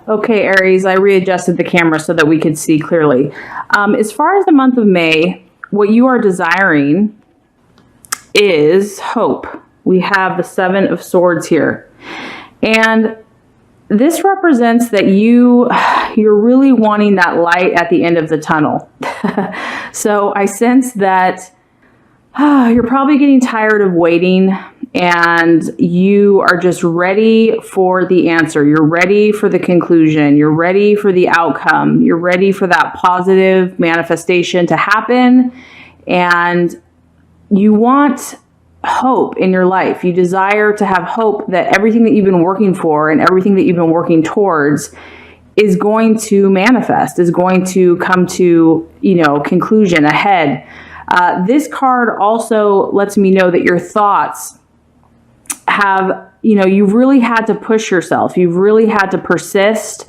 Okay, Aries, I readjusted the camera so that we could see clearly. As far as the month of May, what you are desiring is hope. We have the Seven of Swords here. And this represents that you're really wanting that light at the end of the tunnel. So I sense that you're probably getting tired of waiting, and you are just ready for the answer. You're ready for the conclusion. You're ready for the outcome. You're ready for that positive manifestation to happen. And you want hope in your life. You desire to have hope that everything that you've been working for and everything that you've been working towards is going to manifest, is going to come to, conclusion ahead. This card also lets me know that your thoughts have, you've really had to push yourself. You've really had to persist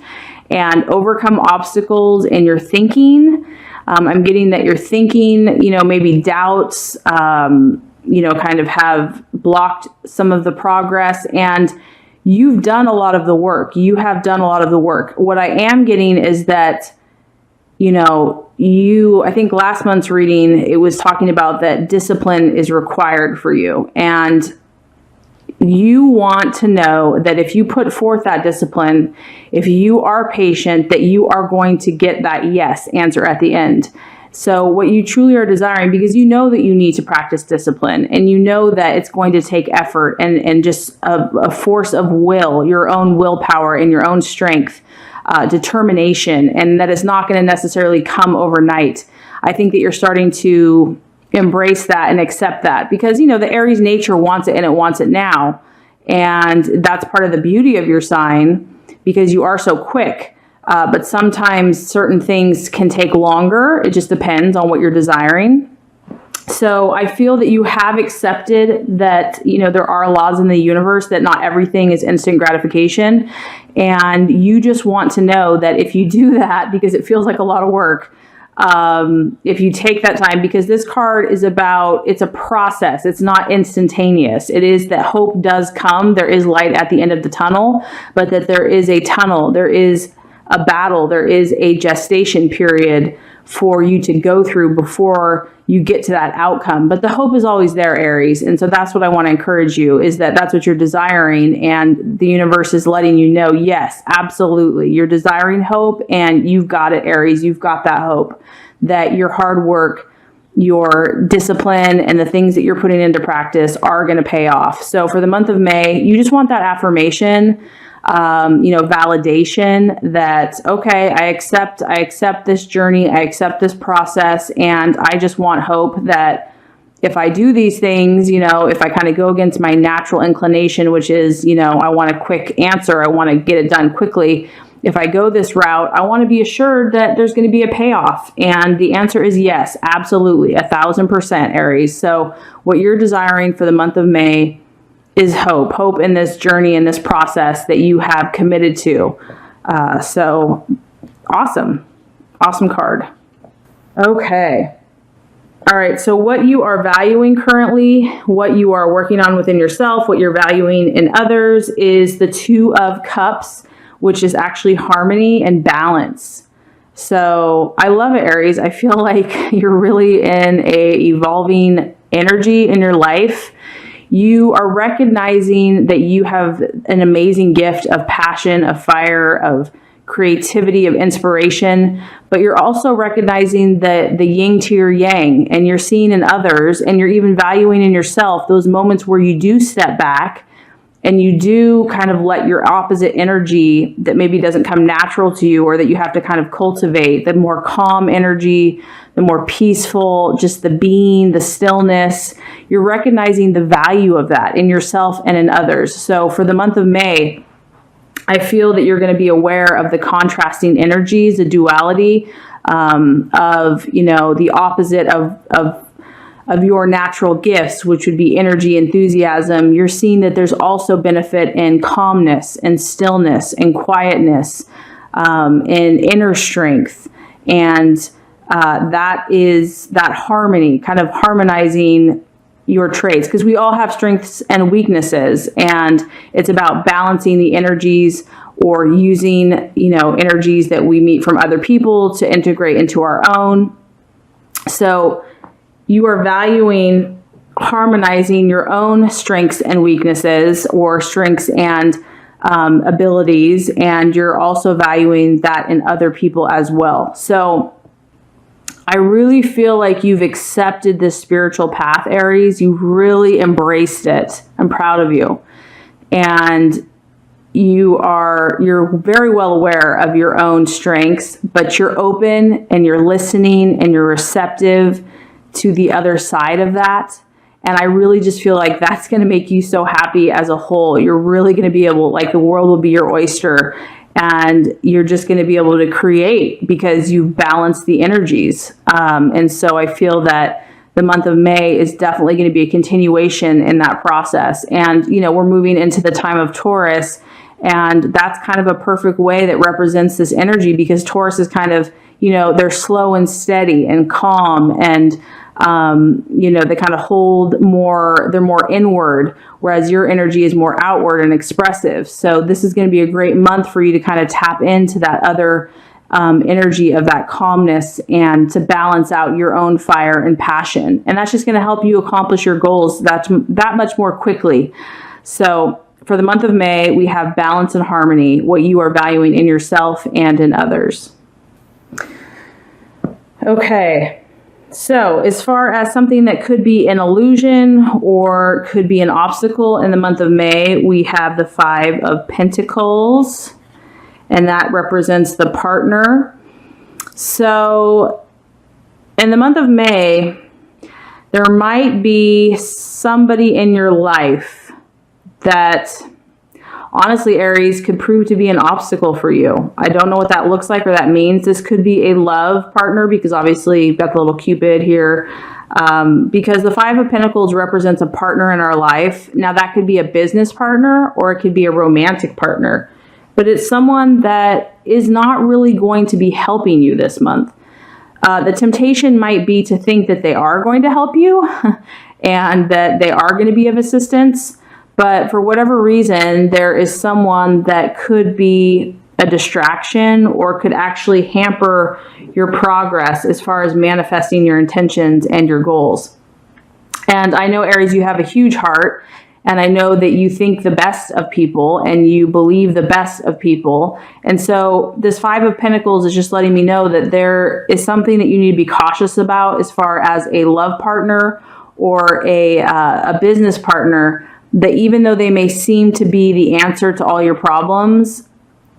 and overcome obstacles in your thinking. I'm getting that your thinking, maybe doubts, kind of have blocked some of the progress, and you've done a lot of the work. You have done a lot of the work. What I am getting is that, I think last month's reading, it was talking about that discipline is required for you. And you want to know that if you put forth that discipline, if you are patient, that you are going to get that yes answer at the end. So what you truly are desiring, because you know that you need to practice discipline, and you know that it's going to take effort and just a force of will, your own willpower and your own strength, determination, and that it's not going to necessarily come overnight. I think that you're starting to embrace that and accept that, because the Aries nature wants it, and it wants it now. And that's part of the beauty of your sign, because you are so quick. But sometimes certain things can take longer. It just depends on what you're desiring. So I feel that you have accepted that, there are laws in the universe, that not everything is instant gratification. And you just want to know that if you do that, because it feels like a lot of work, if you take that time, because this card is it's a process. It's not instantaneous. It is that hope does come. There is light at the end of the tunnel, but that there is a tunnel. There is a battle. There is a gestation period for you to go through before you get to that outcome. But the hope is always there, Aries. And so that's what I want to encourage you, is that that's what you're desiring. And the universe is letting you know, yes, absolutely. You're desiring hope, and you've got it, Aries. You've got that hope, that your hard work, your discipline, and the things that you're putting into practice are going to pay off. So for the month of May, you just want that affirmation, validation that, okay, I accept this journey, I accept this process, and I just want hope that if I do these things, if I kind of go against my natural inclination, which is, I want a quick answer, I want to get it done quickly. If I go this route, I want to be assured that there's going to be a payoff. And the answer is yes, absolutely, 1,000%, Aries. So what you're desiring for the month of May is hope in this journey, in this process that you have committed to. So awesome card. Okay. All right. So what you are valuing currently, what you are working on within yourself, what you're valuing in others is the Two of Cups, which is actually harmony and balance. So I love it, Aries. I feel like you're really in a evolving energy in your life. You are recognizing that you have an amazing gift of passion, of fire, of creativity, of inspiration, but you're also recognizing the yin to your yang, and you're seeing in others, and you're even valuing in yourself those moments where you do step back and you do kind of let your opposite energy that maybe doesn't come natural to you, or that you have to kind of cultivate, the more calm energy, the more peaceful, just the being, the stillness. You're recognizing the value of that in yourself and in others. So for the month of May, I feel that you're going to be aware of the contrasting energies, the duality of, the opposite of your natural gifts, which would be energy, enthusiasm. You're seeing that there's also benefit in calmness and stillness and quietness, and inner strength. And that is that harmony, kind of harmonizing your traits, because we all have strengths and weaknesses, and it's about balancing the energies or using, energies that we meet from other people to integrate into our own. So you are valuing harmonizing your own strengths and weaknesses, or strengths and abilities, and you're also valuing that in other people as well. So I really feel like you've accepted this spiritual path, Aries. You really embraced it. I'm proud of you. And you're very well aware of your own strengths, but you're open and you're listening and you're receptive to the other side of that. And I really just feel like that's going to make you so happy as a whole. You're really going to be able, like, the world will be your oyster, and you're just going to be able to create because you've balanced the energies. And so I feel that the month of May is definitely going to be a continuation in that process. And, we're moving into the time of Taurus, and that's kind of a perfect way that represents this energy, because Taurus is kind of, they're slow and steady and calm, and they kind of hold more, they're more inward, whereas your energy is more outward and expressive. So this is going to be a great month for you to kind of tap into that other energy of that calmness, and to balance out your own fire and passion. And that's just going to help you accomplish your goals that much more quickly. So for the month of May, we have balance and harmony, what you are valuing in yourself and in others. Okay. So as far as something that could be an illusion or could be an obstacle in the month of May, we have the 5 of Pentacles, and that represents the partner. So in the month of May, there might be somebody in your life that, honestly, Aries, could prove to be an obstacle for you. I don't know what that looks like or that means. This could be a love partner, because obviously you've got the little Cupid here, because the 5 of Pentacles represents a partner in our life. Now, that could be a business partner or it could be a romantic partner, but it's someone that is not really going to be helping you this month. The temptation might be to think that they are going to help you and that they are going to be of assistance. But for whatever reason, there is someone that could be a distraction or could actually hamper your progress as far as manifesting your intentions and your goals. And I know, Aries, you have a huge heart, and I know that you think the best of people and you believe the best of people. And so this 5 of Pentacles is just letting me know that there is something that you need to be cautious about as far as a love partner or a business partner, that even though they may seem to be the answer to all your problems,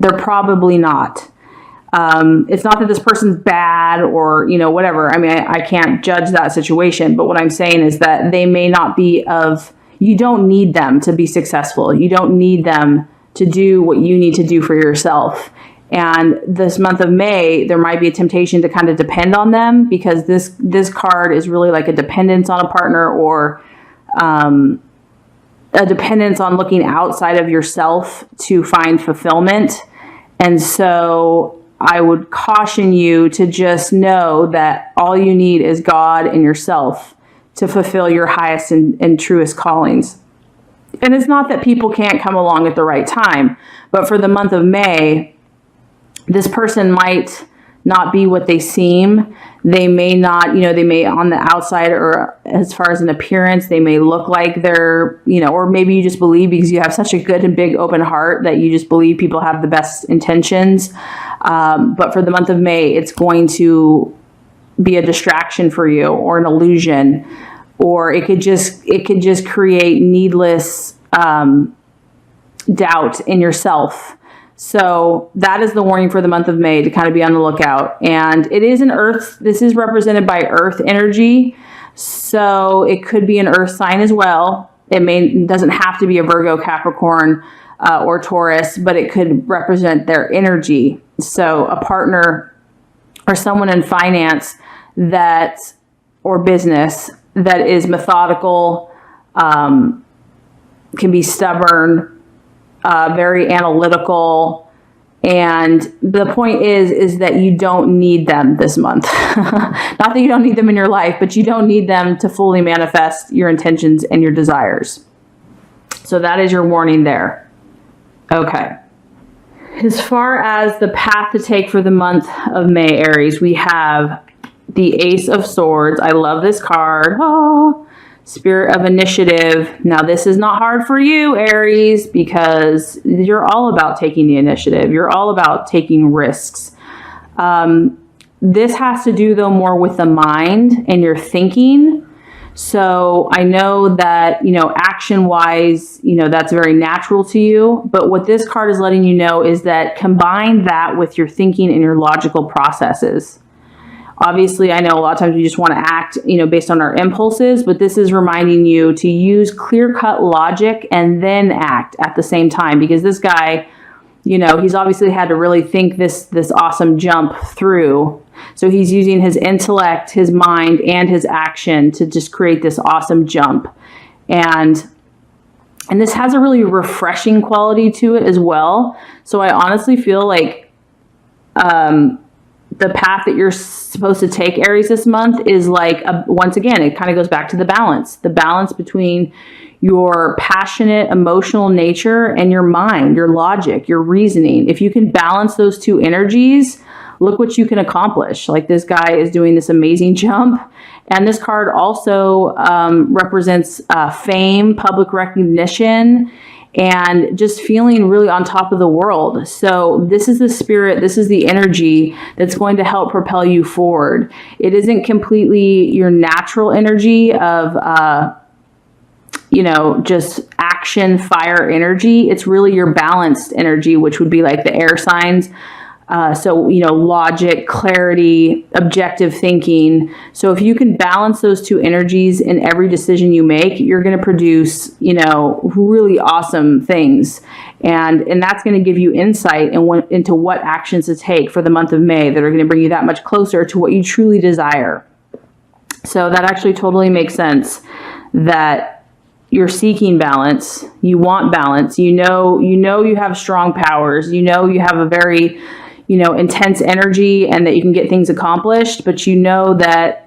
they're probably not. It's not that this person's bad or, whatever. I mean, I can't judge that situation, but what I'm saying is that they may not be you don't need them to be successful. You don't need them to do what you need to do for yourself. And this month of May, there might be a temptation to kind of depend on them, because this card is really like a dependence on a partner, or a dependence on looking outside of yourself to find fulfillment. And so I would caution you to just know that all you need is God and yourself to fulfill your highest and truest callings. And it's not that people can't come along at the right time, but for the month of May, this person might not be what they seem. They may not, they may on the outside, or as far as an appearance, they may look like they're, or maybe you just believe because you have such a good and big open heart that you just believe people have the best intentions. But for the month of May, it's going to be a distraction for you, or an illusion, or it could just create needless doubt in yourself. So that is the warning for the month of May, to kind of be on the lookout. And it is this is represented by earth energy. So it could be an earth sign as well. It doesn't have to be a Virgo, Capricorn, or Taurus, but it could represent their energy. So a partner or someone in finance or business that is methodical, can be stubborn, very analytical. And the point is that you don't need them this month. Not that you don't need them in your life, but you don't need them to fully manifest your intentions and your desires. So that is your warning there. Okay. As far as the path to take for the month of May, Aries, we have the Ace of Swords. I love this card. Oh, Spirit of Initiative. Now, this is not hard for you, Aries, because you're all about taking the initiative. You're all about taking risks. This has to do, though, more with the mind and your thinking. So I know that, action-wise, that's very natural to you. But what this card is letting you know is that combine that with your thinking and your logical processes. Obviously, I know a lot of times we just want to act, based on our impulses, but this is reminding you to use clear-cut logic and then act at the same time, because this guy, he's obviously had to really think this awesome jump through. So he's using his intellect, his mind, and his action to just create this awesome jump. And this has a really refreshing quality to it as well. So I honestly feel like the path that you're supposed to take, Aries, this month is like, once again, it kind of goes back to the balance between your passionate, emotional nature and your mind, your logic, your reasoning. If you can balance those two energies, look what you can accomplish. Like, this guy is doing this amazing jump. And this card also represents fame, public recognition, and just feeling really on top of the world. So this is the spirit, this is the energy that's going to help propel you forward. It isn't completely your natural energy of, just action, fire energy. It's really your balanced energy, which would be like the air signs. Logic, clarity, objective thinking. So if you can balance those two energies in every decision you make, you're going to produce, really awesome things. And that's going to give you insight into what actions to take for the month of May that are going to bring you that much closer to what you truly desire. So that actually totally makes sense, that you're seeking balance. You want balance. You have strong powers. You have a very intense energy and that you can get things accomplished, but that,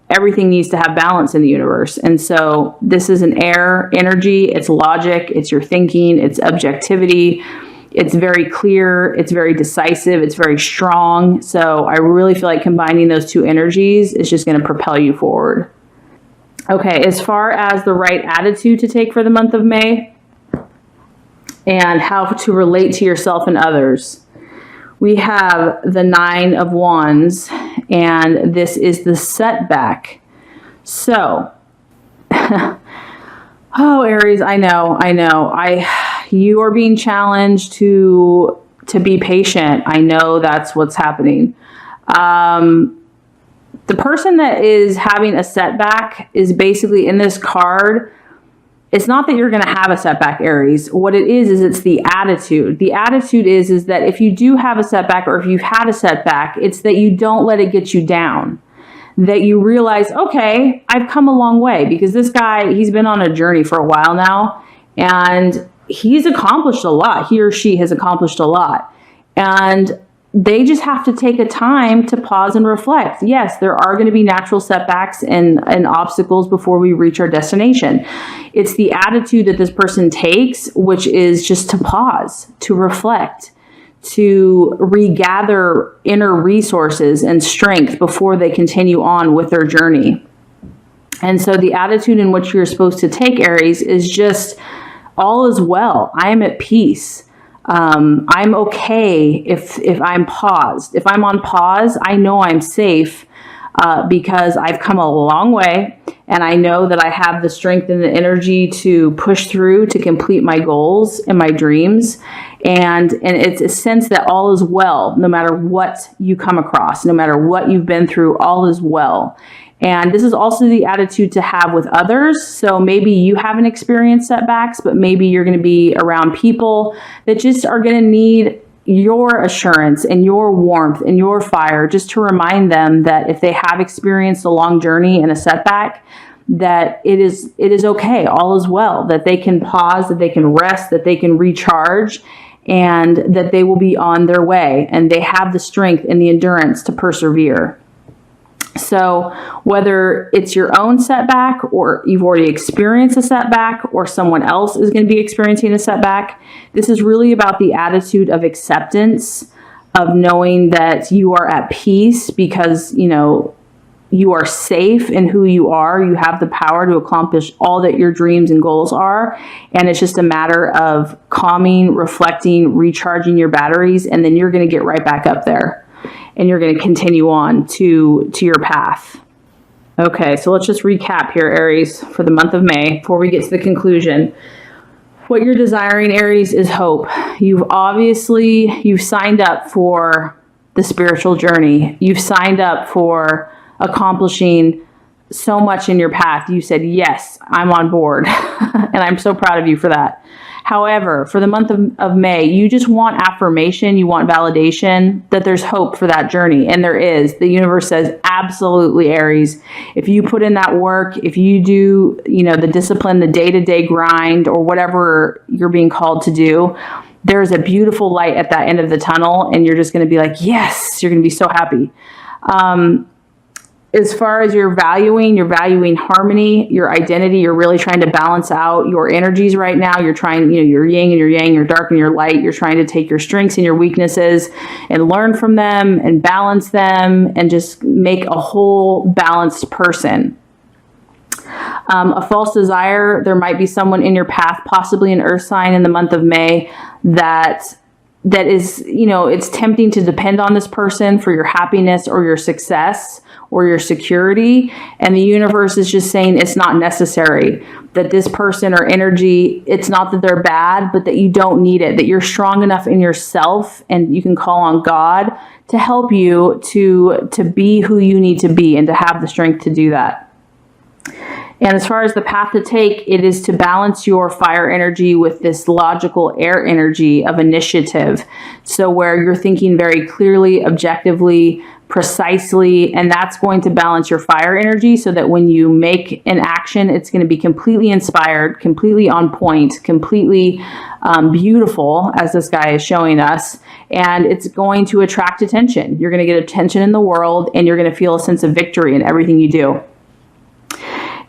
everything needs to have balance in the universe. And so this is an air energy. It's logic. It's your thinking. It's objectivity. It's very clear. It's very decisive. It's very strong. So I really feel like combining those two energies is just going to propel you forward. Okay. As far as the right attitude to take for the month of May and how to relate to yourself and others, we have the 9 of Wands, and this is the setback. So, Aries, I know. You are being challenged to be patient. I know that's what's happening. The person that is having a setback is basically in this card. It's not that you're going to have a setback, Aries. What it is it's the attitude. The attitude is that if you do have a setback, or if you've had a setback, it's that you don't let it get you down. That you realize, okay, I've come a long way, because this guy, he's been on a journey for a while now, and he's accomplished a lot. He or she has accomplished a lot. And they just have to take a time to pause and reflect. Yes, there are going to be natural setbacks and obstacles before we reach our destination. It's the attitude that this person takes, which is just to pause, to reflect, to regather inner resources and strength before they continue on with their journey. And so the attitude in which you're supposed to take, Aries, is just, all is well. I am at peace. I'm okay if I'm paused. If I'm on pause, I know I'm safe because I've come a long way, and I know that I have the strength and the energy to push through to complete my goals and my dreams. And it's a sense that all is well, no matter what you come across, no matter what you've been through, all is well. And this is also the attitude to have with others. So maybe you haven't experienced setbacks, but maybe you're going to be around people that just are going to need your assurance and your warmth and your fire, just to remind them that if they have experienced a long journey and a setback, that it is okay, all is well, that they can pause, that they can rest, that they can recharge, and that they will be on their way, and they have the strength and the endurance to persevere. So whether it's your own setback or you've already experienced a setback or someone else is going to be experiencing a setback, this is really about the attitude of acceptance, of knowing that you are at peace because, you are safe in who you are. You have the power to accomplish all that your dreams and goals are. And it's just a matter of calming, reflecting, recharging your batteries, and then you're going to get right back up there. And you're going to continue on to your path. Okay, so let's just recap here, Aries, for the month of May before we get to the conclusion. What you're desiring, Aries, is hope. You've signed up for the spiritual journey. You've signed up for accomplishing so much in your path. You said, yes, I'm on board. And I'm so proud of you for that. However, for the month of May, you just want affirmation, you want validation that there's hope for that journey. And there is. The universe says, absolutely, Aries. If you put in that work, if you do, the discipline, the day-to-day grind, or whatever you're being called to do, there's a beautiful light at that end of the tunnel. And you're just going to be like, yes, you're going to be so happy. As far as you're valuing harmony, your identity. You're really trying to balance out your energies right now. You're trying, your yin and your yang, your dark and your light. You're trying to take your strengths and your weaknesses and learn from them and balance them and just make a whole balanced person. A false desire. There might be someone in your path, possibly an earth sign in the month of May, that is, it's tempting to depend on this person for your happiness or your success or your security. And the universe is just saying it's not necessary, that this person or energy, it's not that they're bad, but that you don't need it, that you're strong enough in yourself and you can call on God to help you to be who you need to be and to have the strength to do that. And as far as the path to take, it is to balance your fire energy with this logical air energy of initiative. So where you're thinking very clearly, objectively, precisely, and that's going to balance your fire energy so that when you make an action, it's going to be completely inspired, completely on point, completely beautiful, as this guy is showing us. And it's going to attract attention. You're going to get attention in the world, and you're going to feel a sense of victory in everything you do.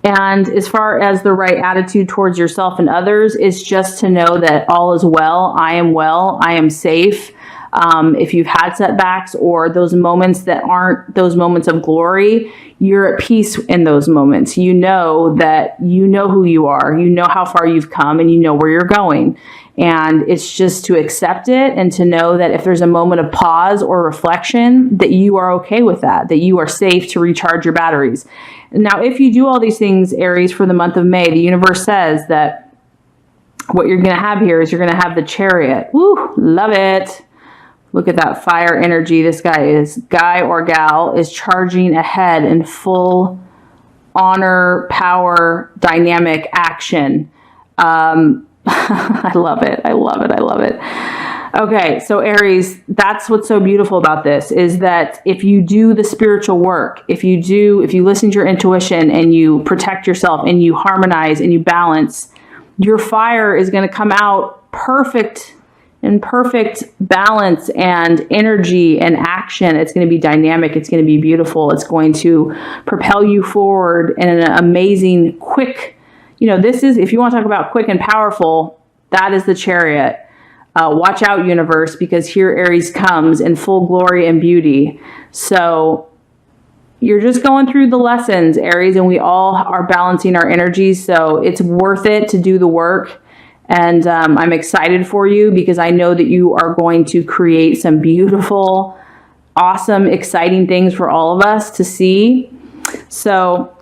And as far as the right attitude towards yourself and others is just to know that all is well, I am safe. If you've had setbacks or those moments that aren't those moments of glory, you're at peace in those moments. You know that you know who you are, you know how far you've come, and you know where you're going. And it's just to accept it and to know that if there's a moment of pause or reflection, that you are okay with that you are safe to recharge your batteries. Now, if you do all these things, Aries, for the month of May, the universe says that what you're going to have here is you're going to have the Chariot. Woo, love it. Look at that fire energy. This guy or gal is charging ahead in full honor, power, dynamic action. I love it. I love it. I love it. Okay, so Aries, that's what's so beautiful about this is that if you do the spiritual work, if you listen to your intuition and you protect yourself and you harmonize and you balance, your fire is going to come out perfect balance and energy and action. It's going to be dynamic. It's going to be beautiful. It's going to propel you forward in an amazing, quick, this is, if you want to talk about quick and powerful, that is the Chariot. Watch out, universe, because here Aries comes in full glory and beauty. So you're just going through the lessons, Aries, and we all are balancing our energies. So it's worth it to do the work. And I'm excited for you because I know that you are going to create some beautiful, awesome, exciting things for all of us to see. So